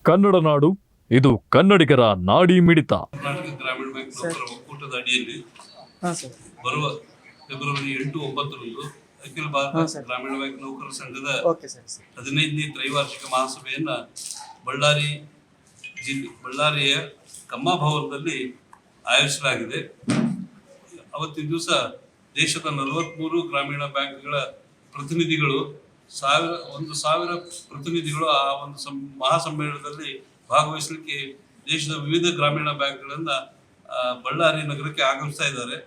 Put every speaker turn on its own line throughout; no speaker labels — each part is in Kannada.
ಕನ್ನಡ ನಾಡು, ಇದು ಕನ್ನಡಿಗರ ನಾಡಿ ಮಿಡಿತ.
ಕರ್ನಾಟಕ ಗ್ರಾಮೀಣ ಬ್ಯಾಂಕ್ ನೌಕರರ ಒಕ್ಕೂಟದ ಅಡಿಯಲ್ಲಿ ಬರುವ ಫೆಬ್ರವರಿ 8-9ರಂದು ಅಖಿಲ ಭಾರತ ಗ್ರಾಮೀಣ ಬ್ಯಾಂಕ್ ನೌಕರರ ಸಂಘದ 15ನೇ ತ್ರೈವಾರ್ಷಿಕ ಮಹಾಸಭೆಯನ್ನ ಬಳ್ಳಾರಿಯ ಕಮ್ಮಾ ಭವನದಲ್ಲಿ ಆಯೋಜಿಸಲಾಗಿದೆ. ಅವತ್ತಿನ ದಿವಸ ದೇಶದ 43 ಗ್ರಾಮೀಣ ಬ್ಯಾಂಕ್ಗಳ ಪ್ರತಿನಿಧಿಗಳು 1,000 ಪ್ರತಿನಿಧಿಗಳು ಆ ಒಂದು ಮಹಾಸಮ್ಮೇಳನದಲ್ಲಿ ಭಾಗವಹಿಸಲಿಕ್ಕೆ ದೇಶದ ವಿವಿಧ ಗ್ರಾಮೀಣ ಬ್ಯಾಂಕ್ಗಳಿಂದ ಬಳ್ಳಾರಿ ನಗರಕ್ಕೆ ಆಗಮಿಸ್ತಾ ಇದ್ದಾರೆ.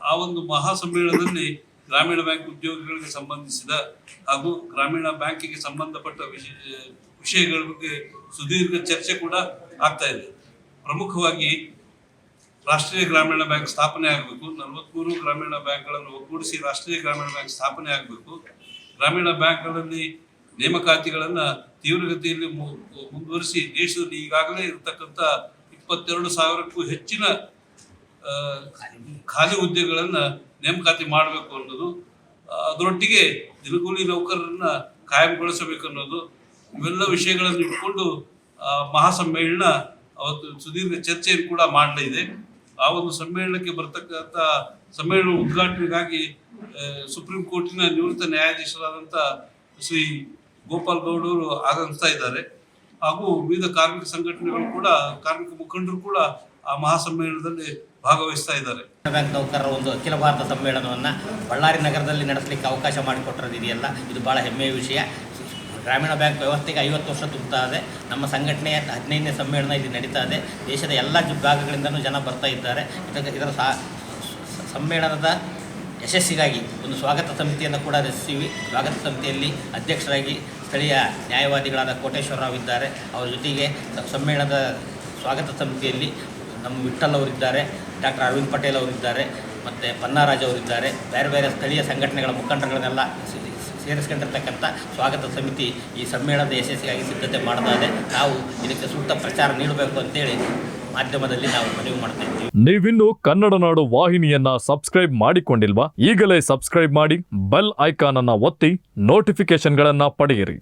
ಆ ಒಂದು ಮಹಾಸಮ್ಮೇಳನದಲ್ಲಿ ಗ್ರಾಮೀಣ ಬ್ಯಾಂಕ್ ಉದ್ಯೋಗಿಗಳಿಗೆ ಸಂಬಂಧಿಸಿದ ಹಾಗೂ ಗ್ರಾಮೀಣ ಬ್ಯಾಂಕಿಗೆ ಸಂಬಂಧಪಟ್ಟ ವಿಷಯಗಳ ಬಗ್ಗೆ ಸುದೀರ್ಘ ಚರ್ಚೆ ಕೂಡ ಆಗ್ತಾ ಇದೆ. ಪ್ರಮುಖವಾಗಿ ರಾಷ್ಟ್ರೀಯ ಗ್ರಾಮೀಣ ಬ್ಯಾಂಕ್ ಸ್ಥಾಪನೆ ಆಗಬೇಕು, 43 ಗ್ರಾಮೀಣ ಬ್ಯಾಂಕ್ಗಳನ್ನು ಒಗ್ಗೂಡಿಸಿ ರಾಷ್ಟ್ರೀಯ ಗ್ರಾಮೀಣ ಬ್ಯಾಂಕ್ ಸ್ಥಾಪನೆ ಆಗಬೇಕು. ಗ್ರಾಮೀಣ ಬ್ಯಾಂಕ್ಗಳಲ್ಲಿ ನೇಮಕಾತಿಗಳನ್ನು ತೀವ್ರಗತಿಯಲ್ಲಿ ಮುಂದುವರಿಸಿ ದೇಶದಲ್ಲಿ ಈಗಾಗಲೇ ಇರತಕ್ಕಂಥ 22,000ಕ್ಕೂ ಹೆಚ್ಚಿನ ಖಾಲಿ ಹುದ್ದೆಗಳನ್ನು ನೇಮಕಾತಿ ಮಾಡಬೇಕು ಅನ್ನೋದು, ಅದರೊಟ್ಟಿಗೆ ದಿನಗೂಲಿ ನೌಕರರನ್ನ ಕಾಯಂಗೊಳಿಸಬೇಕು ಅನ್ನೋದು, ಇವೆಲ್ಲ ವಿಷಯಗಳನ್ನು ಇಟ್ಕೊಂಡು ಮಹಾಸಮ್ಮೇಳನ ಅವತ್ತು ಸುದೀರ್ಘ ಚರ್ಚೆಯನ್ನು ಕೂಡ ಮಾಡಲಿದೆ. ಆ ಒಂದು ಸಮ್ಮೇಳನಕ್ಕೆ ಬರ್ತಕ್ಕಂಥ ಸಮ್ಮೇಳನ ಉದ್ಘಾಟನೆಗಾಗಿ ಸುಪ್ರೀಂ ಕೋರ್ಟಿನ ನಿವೃತ್ತ ನ್ಯಾಯಾಧೀಶರಾದಂಥ ಶ್ರೀ ಗೋಪಾಲ್ ಗೌಡ್ ಅವರು ಆಗಮಿಸ್ತಾ ಇದ್ದಾರೆ. ಹಾಗೂ ವಿವಿಧ ಕಾರ್ಮಿಕ ಸಂಘಟನೆಗಳು ಕೂಡ, ಕಾರ್ಮಿಕ ಮುಖಂಡರು ಕೂಡ ಆ ಮಹಾಸಮ್ಮೇಳನದಲ್ಲಿ ಭಾಗವಹಿಸ್ತಾ ಇದ್ದಾರೆ.
ಬ್ಯಾಂಕ್ ನೌಕರರ ಒಂದು ಅಖಿಲ ಭಾರತ ಸಮ್ಮೇಳನವನ್ನು ಬಳ್ಳಾರಿ ನಗರದಲ್ಲಿ ನಡೆಸಲಿಕ್ಕೆ ಅವಕಾಶ ಮಾಡಿಕೊಟ್ಟಿರೋದಿದೆಯಲ್ಲ, ಇದು ಭಾಳ ಹೆಮ್ಮೆಯ ವಿಷಯ. ಗ್ರಾಮೀಣ ಬ್ಯಾಂಕ್ ವ್ಯವಸ್ಥೆಗೆ 50 ವರ್ಷ ತುಂಬುತ್ತಾ ಇದೆ. ನಮ್ಮ ಸಂಘಟನೆಯ 15ನೇ ಸಮ್ಮೇಳನ ಇಲ್ಲಿ ನಡೀತಾ ಇದೆ. ದೇಶದ ಎಲ್ಲ ಭಾಗಗಳಿಂದಲೂ ಜನ ಬರ್ತಾ ಇದ್ದಾರೆ. ಇದರ ಸಮ್ಮೇಳನದ ಯಶಸ್ಸಿಗಾಗಿ ಒಂದು ಸ್ವಾಗತ ಸಮಿತಿಯನ್ನು ಕೂಡ ರಚಿಸಿವಿ. ಸ್ವಾಗತ ಸಮಿತಿಯಲ್ಲಿ ಅಧ್ಯಕ್ಷರಾಗಿ ಸ್ಥಳೀಯ ನ್ಯಾಯವಾದಿಗಳಾದ ಕೋಟೇಶ್ವರರಾವ್ ಇದ್ದಾರೆ. ಅವರ ಜೊತೆಗೆ ಸಮ್ಮೇಳನದ ಸ್ವಾಗತ ಸಮಿತಿಯಲ್ಲಿ ನಮ್ಮ ವಿಠ್ಠಲ್ ಅವರಿದ್ದಾರೆ, ಡಾಕ್ಟರ್ ಅರವಿಂದ್ ಪಟೇಲ್ ಅವರಿದ್ದಾರೆ, ಮತ್ತು ಪನ್ನಾರಾಜ್ ಅವರಿದ್ದಾರೆ. ಬೇರೆ ಬೇರೆ ಸ್ಥಳೀಯ ಸಂಘಟನೆಗಳ ಮುಖಂಡರುಗಳನ್ನೆಲ್ಲ ಸೇರಿಸ್ಕೊಂಡಿರ್ತಕ್ಕಂಥ ಸ್ವಾಗತ ಸಮಿತಿ ಈ ಸಮ್ಮೇಳನದ ಯಶಸ್ಸಿಗಾಗಿ ಸಿದ್ಧತೆ ಮಾಡ್ತಾ ಇದೆ. ನಾವು ಇದಕ್ಕೆ ಸೂಕ್ತ ಪ್ರಚಾರ ನೀಡಬೇಕು ಅಂತೇಳಿ ಮಾಧ್ಯಮದಲ್ಲಿ ನಾವು ಮನವಿ ಮಾಡ್ತಾ ಇದ್ದೀವಿ.
ನೀವಿನ್ನು ಕನ್ನಡ ನಾಡು ವಾಹಿನಿಯನ್ನ ಸಬ್ಸ್ಕ್ರೈಬ್ ಮಾಡಿಕೊಂಡಿಲ್ವಾ? ಈಗಲೇ ಸಬ್ಸ್ಕ್ರೈಬ್ ಮಾಡಿ, ಬೆಲ್ ಐಕಾನ್ ಅನ್ನ ಒತ್ತಿ ನೋಟಿಫಿಕೇಶನ್ಗಳನ್ನ ಪಡೆಯಿರಿ.